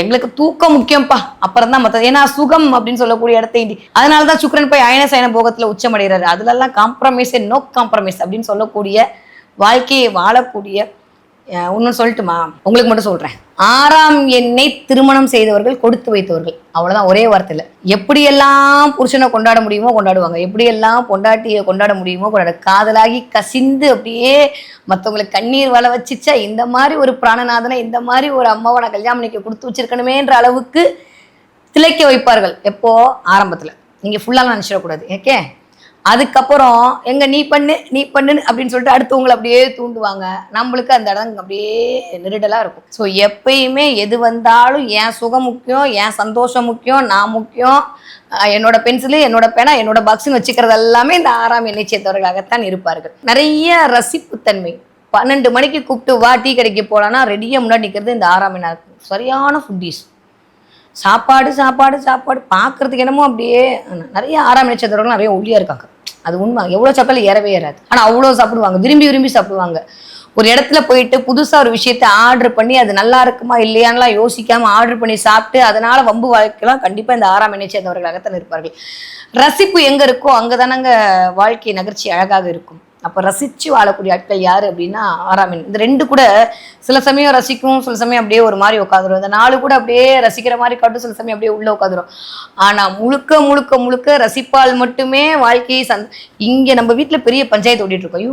எங்களுக்கு தூக்கம் முக்கியம்ப்பா, அப்புறம் தான் மற்றது. ஏன்னா சுகம் அப்படின்னு சொல்லக்கூடிய இடத்தை அதனாலதான் சுக்கிரன் போய் அயன சயன போகத்துல உச்சமடைகிறாரு. அதுல எல்லாம் காம்ப்ரமைஸே நோ காம்ப்ரமைஸ் அப்படின்னு சொல்லக்கூடிய வாழ்க்கையை வாழக்கூடிய இன்னும் சொல்லட்டுமா, உங்களுக்கு மட்டும் சொல்றேன். 6ஆம் எண்ணை திருமணம் செய்தவர்கள் கொடுத்து வைத்தவர்கள், அவ்வளவுதான், ஒரே வார்த்தையில. எப்படியெல்லாம் புருஷனை கொண்டாட முடியுமோ கொண்டாடுவாங்க, எப்படியெல்லாம் பொண்டாட்டியை கொண்டாட முடியுமோ கொண்டாட. காதலாகி கசிந்து அப்படியே மற்றவங்களுக்கு கண்ணீர் வள வச்சிச்சா, இந்த மாதிரி ஒரு பிராணநாதனை, இந்த மாதிரி ஒரு அம்மாவை நான் கல்யாணம் பண்ணிக்க கொடுத்து வச்சிருக்கணுமேன்ற அளவுக்கு திளைக்க வைப்பார்கள். எப்போ ஆரம்பத்துல, நீங்க ஃபுல்லாக நினைச்சிடக்கூடாது. ஓகே, அதுக்கப்புறம் எங்க நீ பண்ணு நீ பண்ணுன்னு அப்படின்னு சொல்லிட்டு அடுத்தவங்களை அப்படியே தூண்டுவாங்க. நம்மளுக்கு அந்த இடம் அப்படியே நெருடலா இருக்கும். ஸோ எப்பயுமே எது வந்தாலும் என் சுகம் முக்கியம், என் சந்தோஷம் முக்கியம், நான் முக்கியம், என்னோட பென்சிலு, என்னோட பேனா, என்னோட பாக்ஸ்ன்னு வச்சுக்கிறது எல்லாமே இந்த 6ஆம் எண்ணை சேர்ந்தவர்களாகத்தான் இருப்பார்கள். நிறைய ரசிப்புத்தன்மை. 12 மணிக்கு கூப்பிட்டு வா டீ கடைக்கு போலான்னா ரெடியா முன்னாடி நிற்கிறது இந்த 6ஆம் எண்ணா இருக்கும். சரியான ஃபுட்டீஸ். சாப்பாடு சாப்பாடு சாப்பாடு பார்க்கறதுக்கு என்னமோ அப்படியே. நிறைய 6ஆம் எண்ணை சேர்ந்தவர்கள் நிறைய ஒல்லியா இருக்காங்க, அது உண்மை. எவ்வளோ சாப்பிட்டாலும் ஏறவே ஏறாது, ஆனால் அவ்வளோ சாப்பிடுவாங்க, விரும்பி விரும்பி சாப்பிடுவாங்க. ஒரு இடத்துல போயிட்டு புதுசாக ஒரு விஷயத்த ஆர்டர் பண்ணி அது நல்லா இருக்குமா இல்லையான்லாம் யோசிக்காம ஆர்டர் பண்ணி சாப்பிட்டு அதனால வம்பு வாழ்க்கைலாம் கண்டிப்பாக இந்த 6ஆம் எண்ணை சேர்ந்தவர்களாகத்தான் இருப்பார்கள். ரசிப்பு எங்கே இருக்கோ அங்கே தானங்க வாழ்க்கை நகர்ச்சி அழகாக இருக்கும். அப்போ ரசித்து வாழக்கூடிய ஆட்கள் யார் அப்படின்னா 6ஆம் எண். இந்த 2 கூட சில சமயம் ரசிக்கும், சில சமயம் அப்படியே ஒரு மாதிரி உட்காந்துரும். இந்த 4 கூட அப்படியே ரசிக்கிற மாதிரி காட்டும், சில சமயம் அப்படியே உள்ளே உட்காந்துரும். ஆனால் முழுக்க முழுக்க முழுக்க ரசிப்பால் மட்டுமே வாழ்க்கையை இங்கே நம்ம வீட்டில் பெரிய பஞ்சாயத்து ஓட்டிட்டு இருக்கோம்.